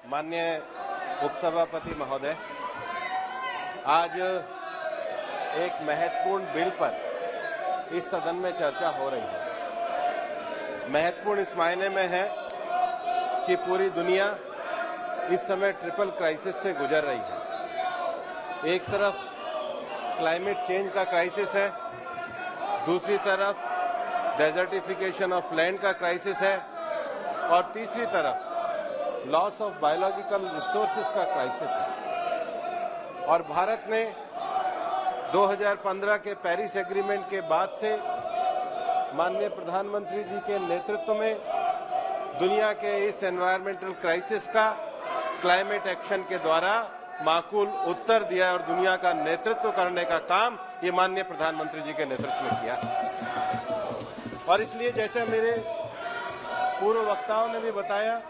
माननीय उपसभापति महोदय, आज एक महत्वपूर्ण बिल पर इस सदन में चर्चा हो रही है। महत्वपूर्ण इस मायने में है कि पूरी दुनिया इस समय ट्रिपल क्राइसिस से गुजर रही है। एक तरफ क्लाइमेट चेंज का क्राइसिस है, दूसरी तरफ डेजर्टिफिकेशन ऑफ लैंड का क्राइसिस है और तीसरी तरफ लॉस ऑफ बायोलॉजिकल रिसोर्सेज का क्राइसिस है। और भारत ने 2015 के पेरिस एग्रीमेंट के बाद से माननीय प्रधानमंत्री जी के नेतृत्व में दुनिया के इस एनवायरमेंटल क्राइसिस का क्लाइमेट एक्शन के द्वारा माकूल उत्तर दिया और दुनिया का नेतृत्व करने का काम ये माननीय प्रधानमंत्री जी के नेतृत्व में किया। और इसलिए जैसे मेरे पूर्व वक्ताओं ने भी बताया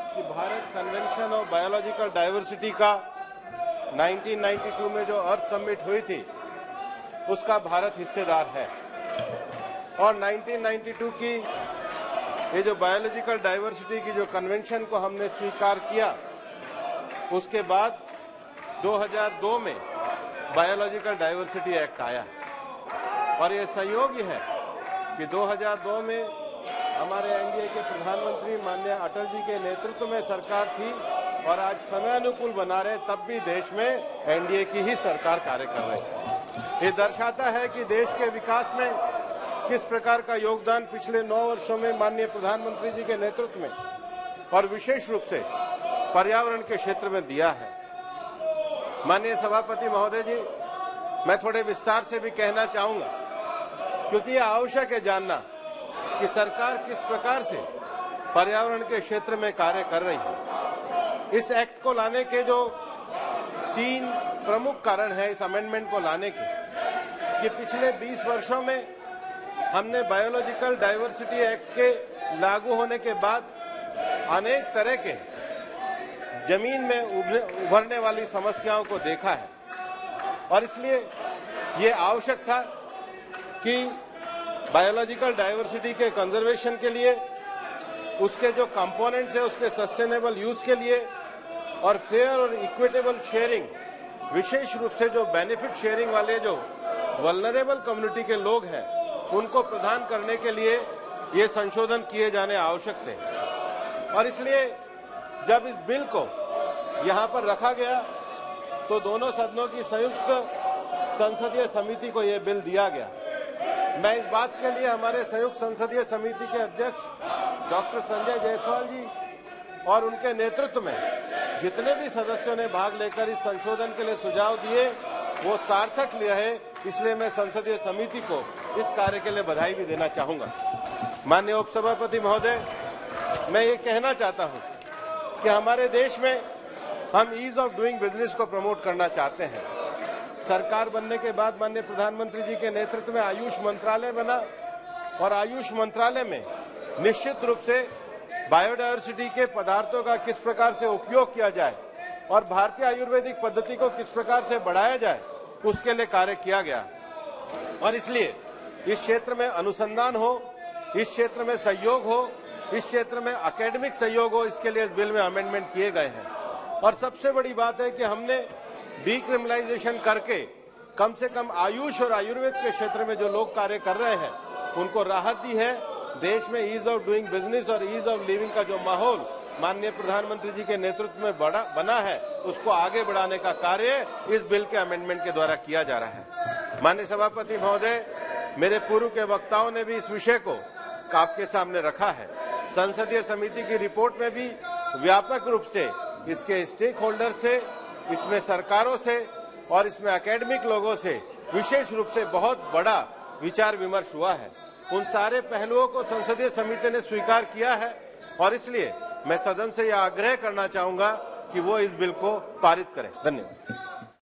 कि Bharat convention of biological diversity का 1992 में जो अर्थ समिट हुई थी उसका भारत हिस्सेदार है। और 1992 की ये जो बायोलॉजिकल डाइवर्सिटी की जो कन्वेंशन को हमने स्वीकार किया, उसके बाद 2002 में बायोलॉजिकल डाइवर्सिटी एक्ट आया। और ये संयोग है कि 2002 में हमारे एनडीए के प्रधानमंत्री माननीय अटल जी के नेतृत्व में सरकार थी और आज समय अनुकूल बना रहे, तब भी देश में एनडीए की ही सरकार कार्य कर रही है। ये दर्शाता है कि देश के विकास में किस प्रकार का योगदान पिछले 9 वर्षों में माननीय प्रधानमंत्री जी के नेतृत्व में और विशेष रूप से पर्यावरण के क्षेत्र में दिया है। माननीय सभापति महोदय जी, मैं थोड़े विस्तार से भी कहना चाहूंगा क्योंकि यह आवश्यक है जानना कि सरकार किस प्रकार से पर्यावरण के क्षेत्र में कार्य कर रही है। इस एक्ट को लाने के जो 3 प्रमुख कारण है इस अमेंडमेंट को लाने के, कि पिछले 20 वर्षों में हमने बायोलॉजिकल डाइवर्सिटी एक्ट के लागू होने के बाद अनेक तरह के जमीन में उभरने वाली समस्याओं को देखा है और इसलिए ये आवश्यक था कि बायोलॉजिकल डाइवर्सिटी के कंजर्वेशन के लिए, उसके जो कंपोनेंट्स है उसके सस्टेनेबल यूज के लिए और फेयर और इक्विटेबल शेयरिंग, विशेष रूप से जो बेनिफिट शेयरिंग वाले जो वल्नरेबल कम्युनिटी के लोग हैं उनको प्रदान करने के लिए ये संशोधन किए जाने आवश्यक थे। और इसलिए जब इस बिल को यहाँ पर रखा गया तो दोनों सदनों की संयुक्त संसदीय समिति को ये बिल दिया गया। मैं इस बात के लिए हमारे संयुक्त संसदीय समिति के अध्यक्ष डॉक्टर संजय जायसवाल जी और उनके नेतृत्व में जितने भी सदस्यों ने भाग लेकर इस संशोधन के लिए सुझाव दिए वो सार्थक लिया है, इसलिए मैं संसदीय समिति को इस कार्य के लिए बधाई भी देना चाहूंगा। माननीय उपसभापति महोदय, मैं ये कहना चाहता हूं कि हमारे देश में हम ईज ऑफ डूइंग बिजनेस को प्रमोट करना चाहते हैं। सरकार बनने के बाद माननीय प्रधानमंत्री जी के नेतृत्व में आयुष मंत्रालय बना और आयुष मंत्रालय में निश्चित रूप से बायोडायवर्सिटी के पदार्थों का किस प्रकार से उपयोग किया जाए और भारतीय आयुर्वेदिक पद्धति को किस प्रकार से बढ़ाया जाए उसके लिए कार्य किया गया। और इसलिए इस क्षेत्र में अनुसंधान हो, इस क्षेत्र में सहयोग हो, इस क्षेत्र में एकेडमिक सहयोग हो, इसके लिए इस बिल में अमेंडमेंट किए गए हैं। और सबसे बड़ी बात है कि हमने डीक्रिमिनलाइजेशन करके कम से कम आयुष और आयुर्वेद के क्षेत्र में जो लोग कार्य कर रहे हैं उनको राहत दी है। देश में ईज ऑफ डूइंग बिजनेस और ईज ऑफ लिविंग का जो माहौल माननीय प्रधानमंत्री जी के नेतृत्व में बना है उसको आगे बढ़ाने का कार्य इस बिल के अमेंडमेंट के द्वारा किया जा रहा है। माननीय सभापति महोदय, मेरे पूर्व के वक्ताओं ने भी इस विषय को आपके सामने रखा है। संसदीय समिति की रिपोर्ट में भी व्यापक रूप से इसके स्टेक होल्डर से, इसमें सरकारों से और इसमें एकेडमिक लोगों से विशेष रूप से बहुत बड़ा विचार विमर्श हुआ है। उन सारे पहलुओं को संसदीय समिति ने स्वीकार किया है और इसलिए मैं सदन से यह आग्रह करना चाहूंगा कि वो इस बिल को पारित करें। धन्यवाद।